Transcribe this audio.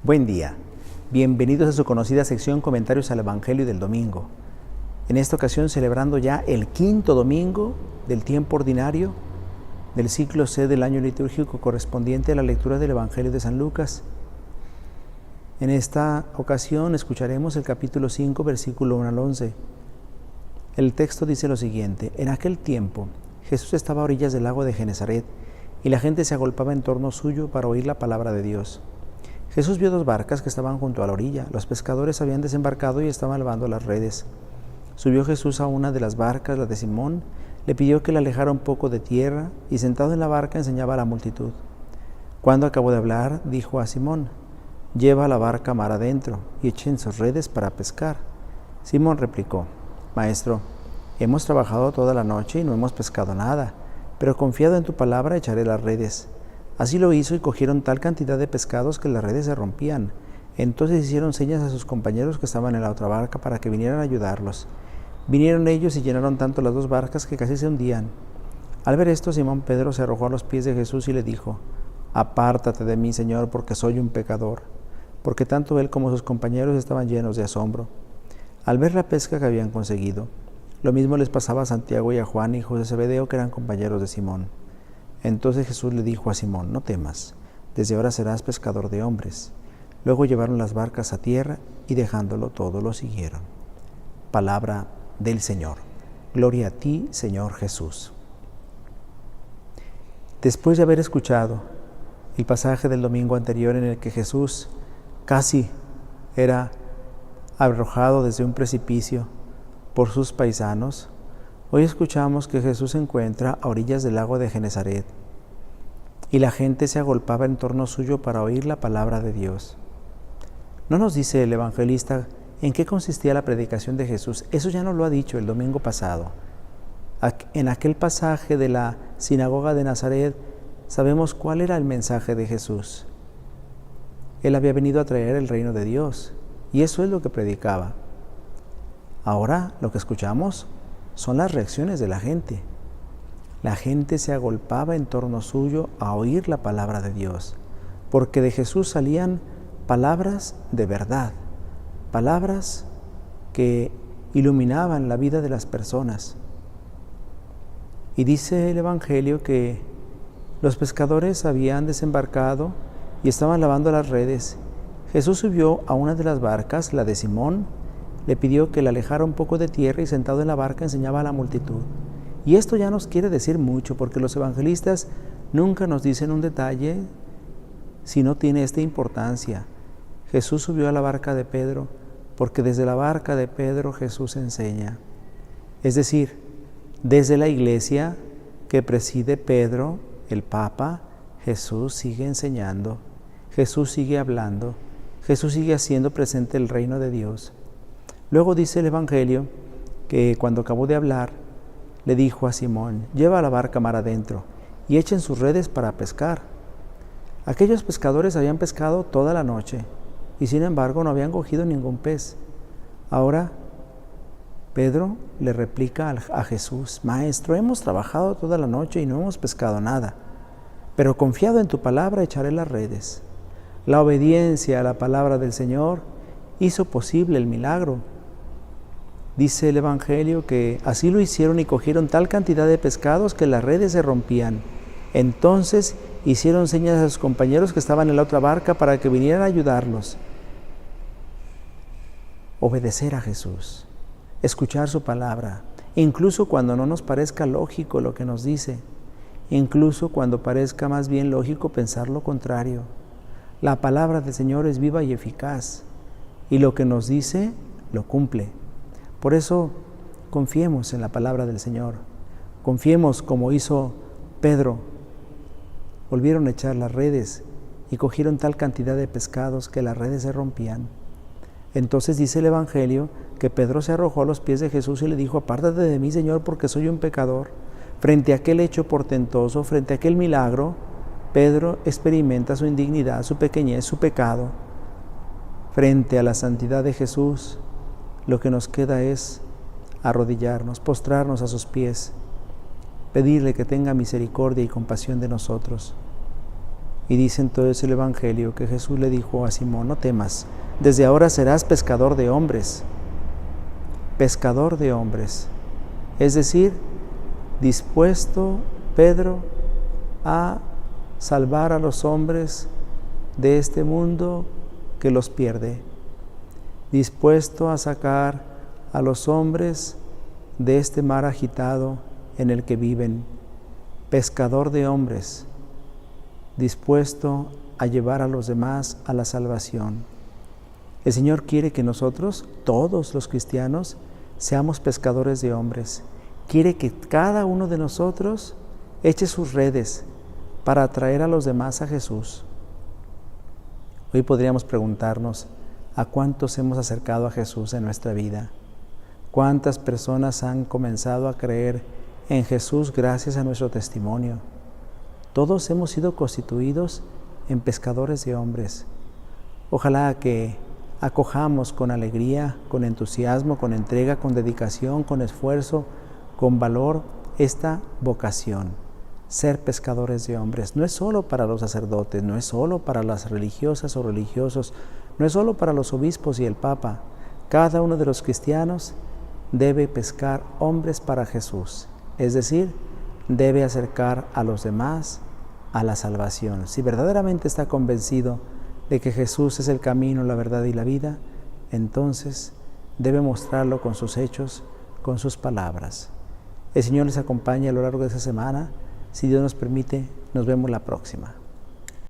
Buen día, bienvenidos a su conocida sección Comentarios al Evangelio del Domingo. En esta ocasión celebrando ya el quinto domingo del tiempo ordinario del ciclo C del año litúrgico correspondiente a la lectura del Evangelio de San Lucas. En esta ocasión escucharemos el capítulo 5, versículo 1 al 11. El texto dice lo siguiente: En aquel tiempo Jesús estaba a orillas del lago de Genesaret y la gente se agolpaba en torno suyo para oír la palabra de Dios. Jesús vio dos barcas que estaban junto a la orilla. Los pescadores habían desembarcado y estaban lavando las redes. Subió Jesús a una de las barcas, la de Simón, le pidió que la alejara un poco de tierra y sentado en la barca enseñaba a la multitud. Cuando acabó de hablar, dijo a Simón: «Lleva la barca mar adentro y echen sus redes para pescar». Simón replicó: «Maestro, hemos trabajado toda la noche y no hemos pescado nada, pero confiado en tu palabra echaré las redes». Así lo hizo y cogieron tal cantidad de pescados que las redes se rompían. Entonces hicieron señas a sus compañeros que estaban en la otra barca para que vinieran a ayudarlos. Vinieron ellos y llenaron tanto las dos barcas que casi se hundían. Al ver esto, Simón Pedro se arrojó a los pies de Jesús y le dijo: «Apártate de mí, Señor, porque soy un pecador», porque tanto él como sus compañeros estaban llenos de asombro al ver la pesca que habían conseguido. Lo mismo les pasaba a Santiago y a Juan, hijos de Zebedeo, que eran compañeros de Simón. Entonces Jesús le dijo a Simón: «No temas, desde ahora serás pescador de hombres». Luego llevaron las barcas a tierra y dejándolo todo lo siguieron. Palabra del Señor. Gloria a ti, Señor Jesús. Después de haber escuchado el pasaje del domingo anterior en el que Jesús casi era arrojado desde un precipicio por sus paisanos, hoy escuchamos que Jesús se encuentra a orillas del lago de Genesaret y la gente se agolpaba en torno suyo para oír la palabra de Dios. No nos dice el evangelista en qué consistía la predicación de Jesús. Eso ya nos lo ha dicho el domingo pasado. En aquel pasaje de la sinagoga de Nazaret sabemos cuál era el mensaje de Jesús. Él había venido a traer el reino de Dios y eso es lo que predicaba. Ahora lo que escuchamos son las reacciones de la gente. La gente se agolpaba en torno suyo a oír la palabra de Dios, porque de Jesús salían palabras de verdad, palabras que iluminaban la vida de las personas. Y dice el Evangelio que los pescadores habían desembarcado y estaban lavando las redes. Jesús subió a una de las barcas, la de Simón, le pidió que la alejara un poco de tierra y sentado en la barca enseñaba a la multitud. Y esto ya nos quiere decir mucho, porque los evangelistas nunca nos dicen un detalle si no tiene esta importancia. Jesús subió a la barca de Pedro, porque desde la barca de Pedro Jesús enseña. Es decir, desde la iglesia que preside Pedro, el Papa, Jesús sigue enseñando, Jesús sigue hablando, Jesús sigue haciendo presente el reino de Dios. Luego dice el Evangelio que cuando acabó de hablar, le dijo a Simón: «Lleva la barca mar adentro y echen sus redes para pescar». Aquellos pescadores habían pescado toda la noche y sin embargo no habían cogido ningún pez. Ahora Pedro le replica a Jesús: «Maestro, hemos trabajado toda la noche y no hemos pescado nada, pero confiado en tu palabra echaré las redes». La obediencia a la palabra del Señor hizo posible el milagro. Dice el Evangelio que así lo hicieron y cogieron tal cantidad de pescados que las redes se rompían. Entonces hicieron señas a sus compañeros que estaban en la otra barca para que vinieran a ayudarlos. Obedecer a Jesús, escuchar su palabra, incluso cuando no nos parezca lógico lo que nos dice, incluso cuando parezca más bien lógico pensar lo contrario. La palabra del Señor es viva y eficaz, y lo que nos dice, lo cumple. Por eso, confiemos en la palabra del Señor. Confiemos como hizo Pedro. Volvieron a echar las redes y cogieron tal cantidad de pescados que las redes se rompían. Entonces dice el Evangelio que Pedro se arrojó a los pies de Jesús y le dijo: «Apártate de mí, Señor, porque soy un pecador». Frente a aquel hecho portentoso, frente a aquel milagro, Pedro experimenta su indignidad, su pequeñez, su pecado. Frente a la santidad de Jesús, lo que nos queda es arrodillarnos, postrarnos a sus pies, pedirle que tenga misericordia y compasión de nosotros. Y dice entonces el Evangelio que Jesús le dijo a Simón: no temas, desde ahora serás pescador de hombres. Pescador de hombres. Es decir, dispuesto Pedro a salvar a los hombres de este mundo que los pierde. Dispuesto a sacar a los hombres de este mar agitado en el que viven. Pescador de hombres, dispuesto a llevar a los demás a la salvación. El Señor quiere que nosotros, todos los cristianos, seamos pescadores de hombres. Quiere que cada uno de nosotros eche sus redes para atraer a los demás a Jesús. Hoy podríamos preguntarnos: ¿a cuántos hemos acercado a Jesús en nuestra vida? ¿Cuántas personas han comenzado a creer en Jesús gracias a nuestro testimonio? Todos hemos sido constituidos en pescadores de hombres. Ojalá que acojamos con alegría, con entusiasmo, con entrega, con dedicación, con esfuerzo, con valor esta vocación. Ser pescadores de hombres no es solo para los sacerdotes, no es solo para las religiosas o religiosos, no es solo para los obispos y el Papa. Cada uno de los cristianos debe pescar hombres para Jesús, es decir, debe acercar a los demás a la salvación. Si verdaderamente está convencido de que Jesús es el camino, la verdad y la vida, entonces debe mostrarlo con sus hechos, con sus palabras. El Señor les acompañe a lo largo de esta semana. Si Dios nos permite, nos vemos la próxima.